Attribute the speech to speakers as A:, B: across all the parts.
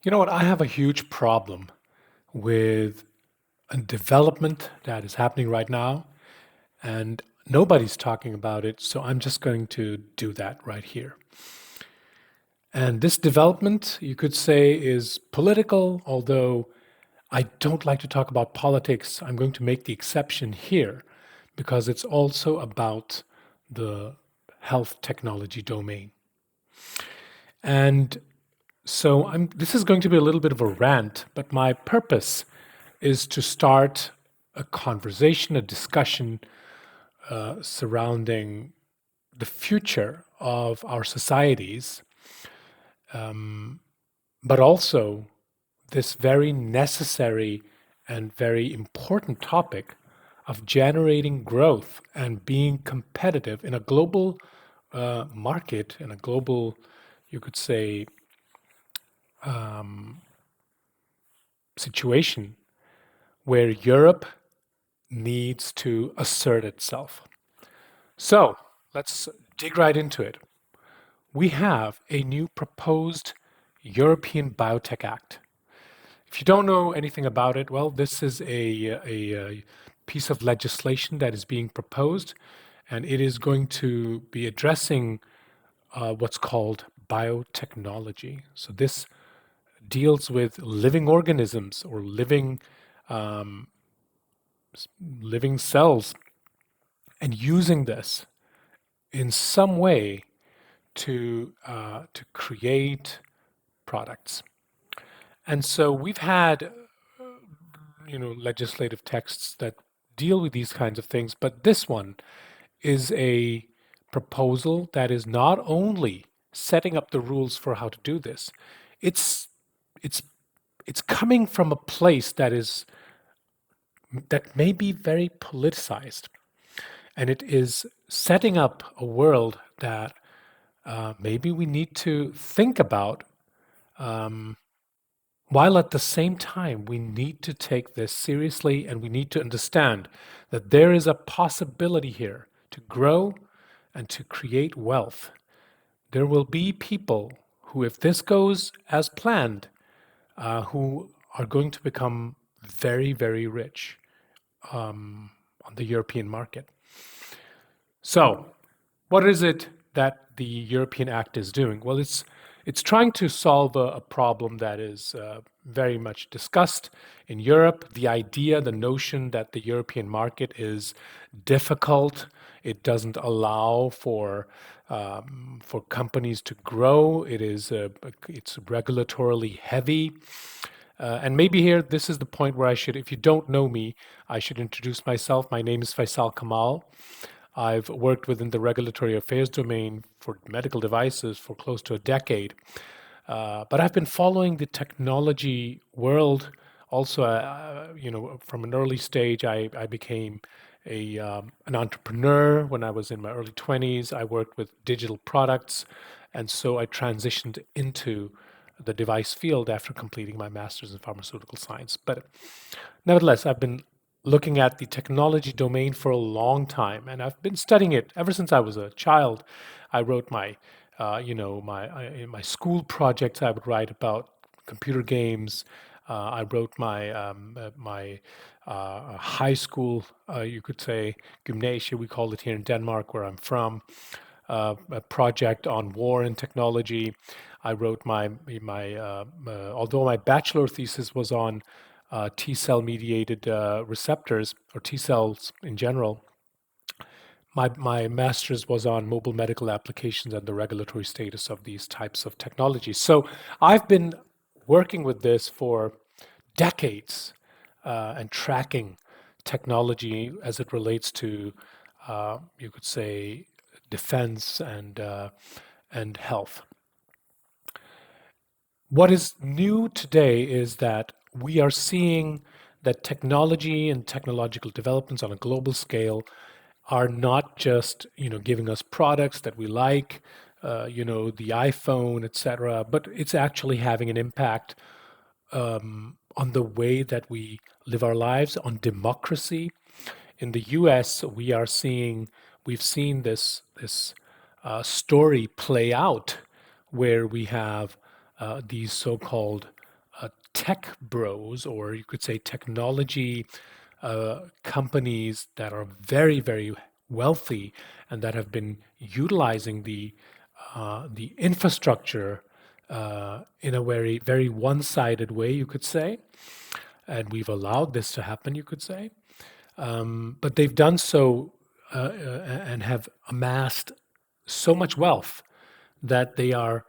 A: You know what? I have a huge problem with a development that is happening right now, and nobody's talking about it, so I'm just going to do that right here. And this development, you could say, is political, although I don't like to talk about politics. I'm going to make the exception here because it's also about the health technology domain. And so this is going to be a little bit of a rant, but my purpose is to start a conversation, a discussion surrounding the future of our societies, but also this very necessary and very important topic of generating growth and being competitive in a global market, in a global, you could say, situation where Europe needs to assert itself. So let's dig right into it. We have a new proposed European Biotech Act. If you don't know anything about it, well, this is a piece of legislation that is being proposed, and it is going to be addressing what's called biotechnology. So this deals with living organisms or living cells and using this in some way to create products. And so we've had legislative texts that deal with these kinds of things, but this one is a proposal that is not only setting up the rules for how to do this, it's it's it's coming from a place that may be very politicized, and it is setting up a world that maybe we need to think about, while at the same time we need to take this seriously and we need to understand that there is a possibility here to grow and to create wealth. There will be people who, if this goes as planned, who are going to become very, very rich on the European market. So, what is it that the European Act is doing? Well, it's trying to solve a problem that is very much discussed in Europe. The idea, the notion that the European market is difficult. It doesn't allow for companies to grow. It's regulatorily heavy. And maybe here, this is the point where if you don't know me, I should introduce myself. My name is Faisal Kamal. I've worked within the regulatory affairs domain for medical devices for close to a decade. But I've been following the technology world also. From an early stage, I became an entrepreneur when I was in my early 20s. I worked with digital products, and so I transitioned into the device field after completing my master's in pharmaceutical science. But nevertheless, I've been looking at the technology domain for a long time, and I've been studying it ever since I was a child. I wrote in my school projects. I would write about computer games. I wrote my high school, you could say, gymnasia. We call it here in Denmark, where I'm from. A project on war and technology. I wrote although my bachelor thesis was on T cell mediated receptors or T cells in general. My master's was on mobile medical applications and the regulatory status of these types of technologies. So I've been working with this for decades and tracking technology as it relates to, you could say, defense and health. What is new today is that we are seeing that technology and technological developments on a global scale are not just giving us products that we like, the iPhone, etc., but it's actually having an impact on the way that we live our lives, on democracy. In the U.S., we've seen this story play out where we have these so-called tech bros, or you could say technology companies that are very, very wealthy and that have been utilizing the infrastructure in a very, very one-sided way, you could say. And we've allowed this to happen, you could say. But they've done so and have amassed so much wealth that they are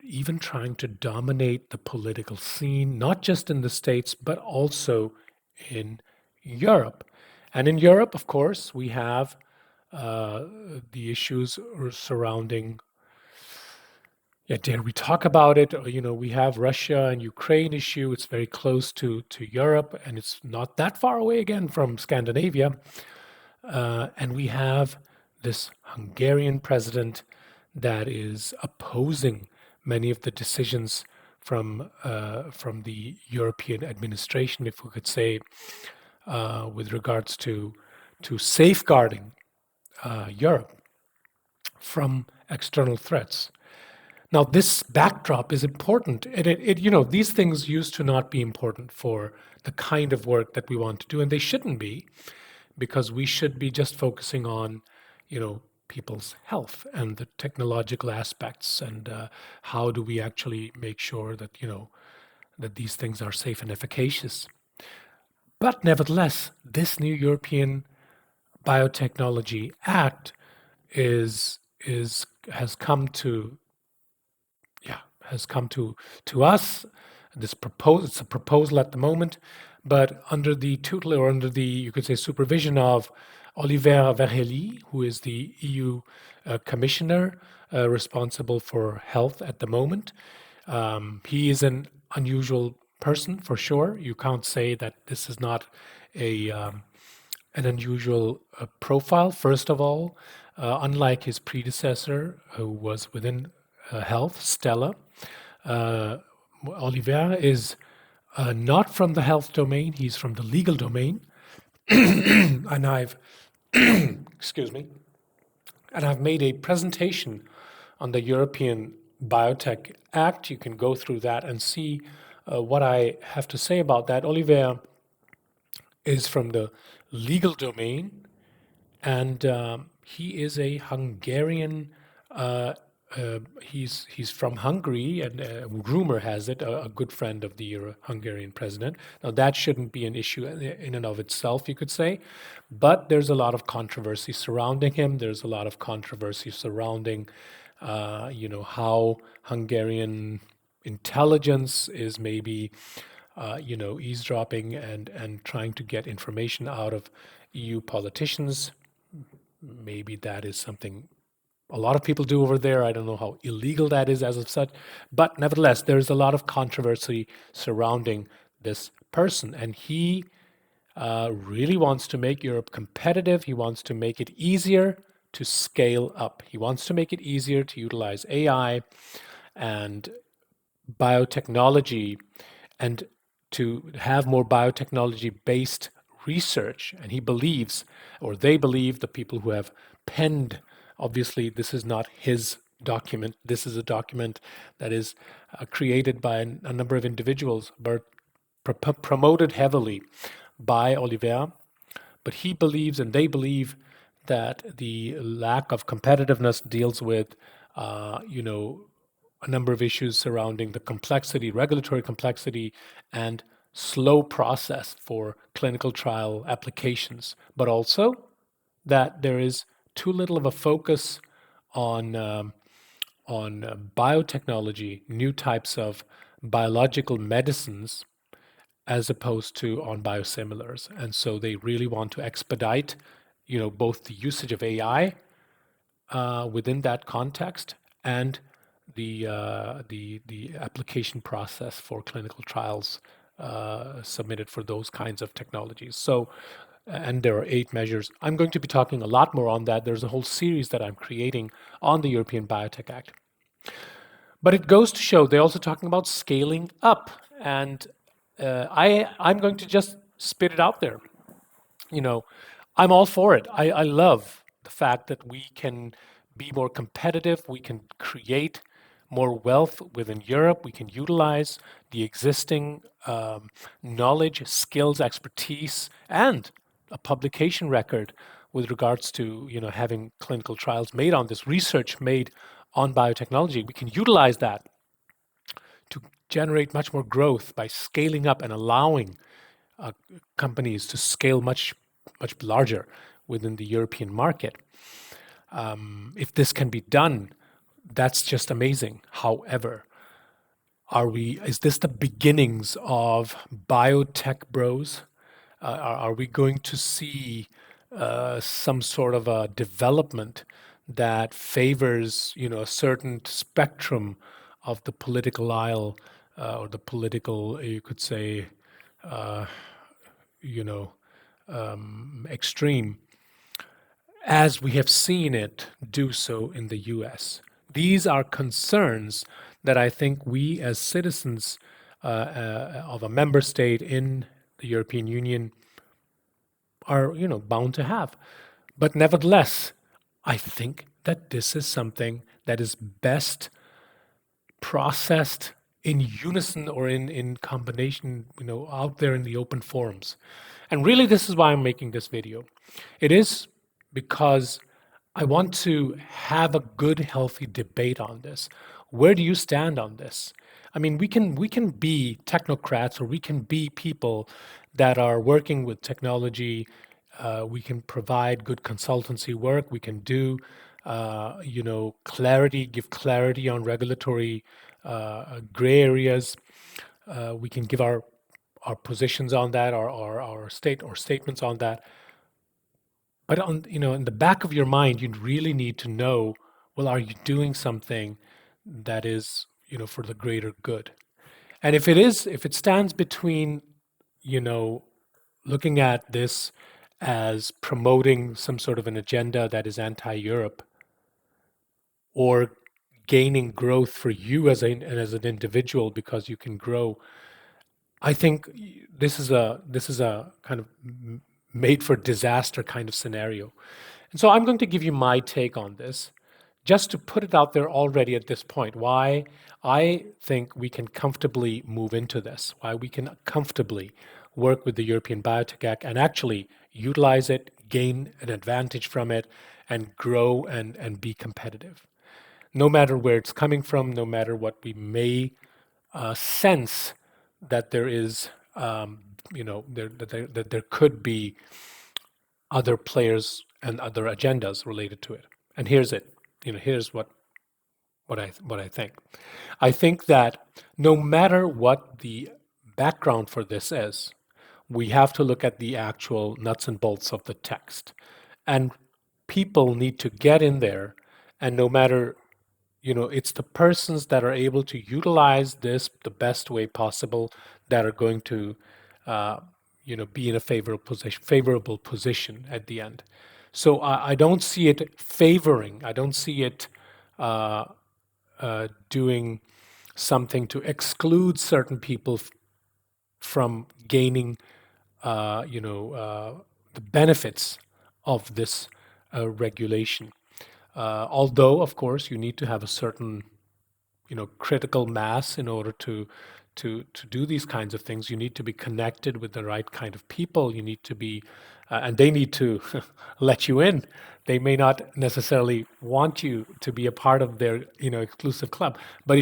A: even trying to dominate the political scene, not just in the States, but also in Europe. And in Europe, of course, we have uh, the issues surrounding. Yeah, dare we talk about it? We have Russia and Ukraine issue. It's very close to Europe, and it's not that far away again from Scandinavia. And we have this Hungarian president that is opposing many of the decisions from the European administration, if we could say, with regards to safeguarding Europe from external threats. Now, this backdrop is important. These things used to not be important for the kind of work that we want to do, and they shouldn't be, because we should be just focusing on, people's health and the technological aspects, and how do we actually make sure that, that these things are safe and efficacious. But nevertheless, this new European Biotechnology Act is has come to us. It's a proposal at the moment, but under the tutelage, or under the, you could say, supervision of Oliver Verhelyi, who is the EU commissioner responsible for health at the moment. He is an unusual person for sure. You can't say that this is not a an unusual profile. First of all, unlike his predecessor, who was within health, Stella, uh, Oliver is not from the health domain, he's from the legal domain. And excuse me, and I've made a presentation on the European Biotech Act. You can go through that and see what I have to say about that. Oliver is from the legal domain, and he is a Hungarian. He's from Hungary, and rumor has it a good friend of the Hungarian president. Now that shouldn't be an issue in and of itself, you could say, but there's a lot of controversy surrounding him. There's a lot of controversy surrounding, how Hungarian intelligence is maybe eavesdropping and trying to get information out of EU politicians. Maybe that is something a lot of people do over there. I don't know how illegal that is as of such, but nevertheless, there's a lot of controversy surrounding this person, and he really wants to make Europe competitive. He wants to make it easier to scale up. He wants to make it easier to utilize AI and biotechnology, and to have more biotechnology based research. And he believes, or they believe, the people who have penned, obviously, this is not his document, this is a document that is created by a number of individuals, but promoted heavily by Oliver. But he believes, and they believe, that the lack of competitiveness deals with, a number of issues surrounding the complexity, regulatory complexity, and slow process for clinical trial applications, but also that there is too little of a focus on biotechnology, new types of biological medicines, as opposed to on biosimilars. And so they really want to expedite, both the usage of AI within that context, and the application process for clinical trials submitted for those kinds of technologies. So, and there are 8 measures. I'm going to be talking a lot more on that. There's a whole series that I'm creating on the European Biotech Act. But it goes to show they're also talking about scaling up, and I'm going to just spit it out there. You know, I'm all for it. I love the fact that we can be more competitive. We can create more wealth within Europe. We can utilize the existing knowledge, skills, expertise, and a publication record with regards to having clinical trials made on this, research made on biotechnology. We can utilize that to generate much more growth by scaling up and allowing uh, companies to scale much larger within the European market. If this can be done, that's just amazing. However, is this the beginnings of BioTech Bros? Are we going to see some sort of a development that favors, a certain spectrum of the political aisle, or the political, you could say, you know, extreme, as we have seen it do so in the US? These are concerns that I think we as citizens of a member state in the European Union are, bound to have. But nevertheless, I think that this is something that is best processed in unison or in combination, out there in the open forums. And really, this is why I'm making this video. It is because I want to have a good, healthy debate on this. Where do you stand on this? I mean, we can be technocrats, or we can be people that are working with technology. We can provide good consultancy work. We can do, clarity, give clarity on regulatory gray areas. We can give our positions on that, our statements on that. But in the back of your mind, you really need to know, well, are you doing something that is, for the greater good? And if it stands between, you know, looking at this as promoting some sort of an agenda that is anti-Europe, or gaining growth for you as an individual because you can grow, I think this is a kind of made for disaster kind of scenario. And so I'm going to give you my take on this, just to put it out there already at this point, why I think we can comfortably move into this, why we can comfortably work with the European Biotech Act and actually utilize it, gain an advantage from it, and grow and be competitive. No matter where it's coming from, no matter what we may sense that there is, that there could be other players and other agendas related to it. And here's it. Here's what I think. I think that no matter what the background for this is, we have to look at the actual nuts and bolts of the text. And people need to get in there, and no matter, it's the persons that are able to utilize this the best way possible that are going to, be in a favorable position at the end. So I don't see it favoring. I don't see it doing something to exclude certain people from gaining, the benefits of this regulation. Although, of course, you need to have a certain, critical mass in order to do these kinds of things. You need to be connected with the right kind of people. You need to be, and they need to let you in. They may not necessarily want you to be a part of their, exclusive club. But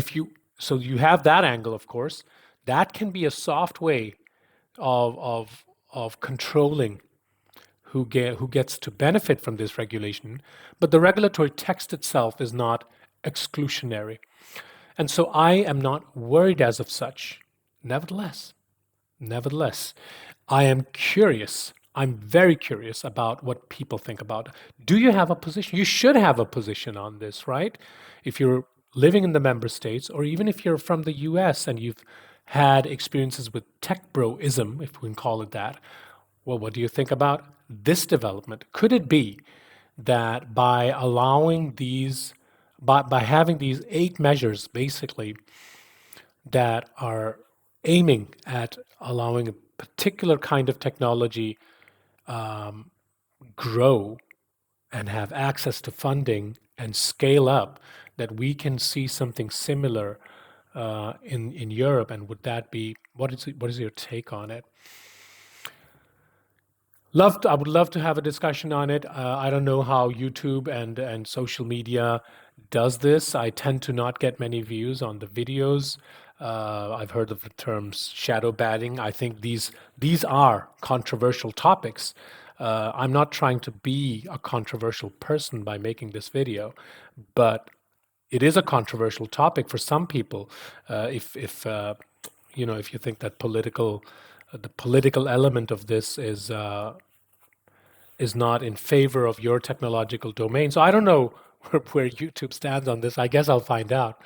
A: so you have that angle, of course. That can be a soft way of controlling who gets to benefit from this regulation. But the regulatory text itself is not exclusionary. And so I am not worried as of such. Nevertheless, I am curious. I'm very curious about what people think about it. Do you have a position? You should have a position on this, right? If you're living in the member states, or even if you're from the US and you've had experiences with tech broism, if we can call it that, well, what do you think about this development? Could it be that by allowing these, by having these 8 measures basically that are aiming at allowing a particular kind of technology grow and have access to funding and scale up, that we can see something similar in Europe, and would that be what is your take on it? I would love to have a discussion on it. I don't know how YouTube and social media does this. I tend to not get many views on the videos. I've heard of the terms shadow banning. I think these are controversial topics. I'm not trying to be a controversial person by making this video, but it is a controversial topic for some people. If if you think that the political element of this is not in favor of your technological domain. So I don't know where YouTube stands on this. I guess I'll find out.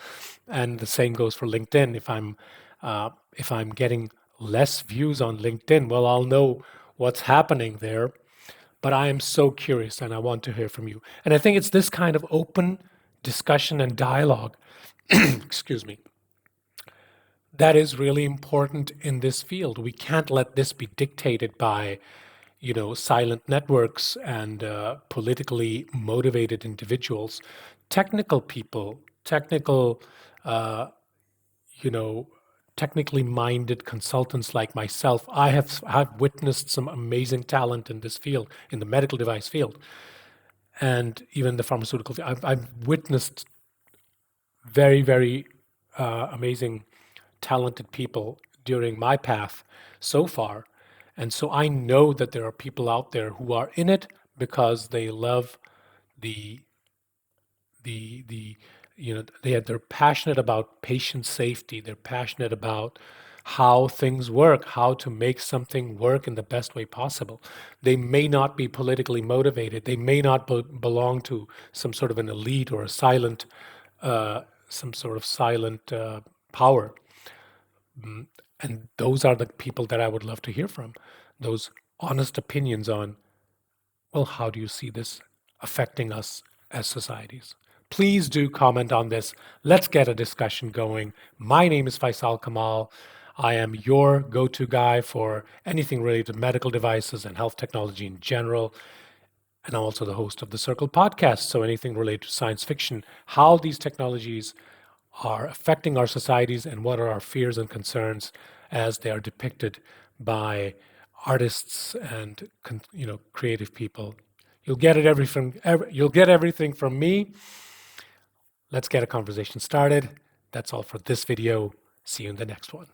A: And the same goes for LinkedIn. If I'm getting less views on LinkedIn, well, I'll know what's happening there. But I am so curious, and I want to hear from you. And I think it's this kind of open discussion and dialogue, excuse me, that is really important in this field. We can't let this be dictated by, silent networks and politically motivated individuals. Technical people, uh, you know, technically minded consultants like myself. I've witnessed some amazing talent in this field, in the medical device field, and even the pharmaceutical field. I've witnessed very, very amazing, talented people during my path so far. And so I know that there are people out there who are in it because they love the the they're passionate about patient safety. They're passionate about how things work, how to make something work in the best way possible. They may not be politically motivated. They may not belong to some sort of an elite or a silent, some sort of silent power. And those are the people that I would love to hear from. Those honest opinions on, well, how do you see this affecting us as societies? Please do comment on this. Let's get a discussion going. My name is Faisal Kamal. I am your go to guy for anything related to medical devices and health technology in general. And I'm also the host of the Circle podcast. So anything related to science fiction, how these technologies are affecting our societies, and what are our fears and concerns as they are depicted by artists and creative people. You'll get everything from me. Let's get a conversation started. That's all for this video. See you in the next one.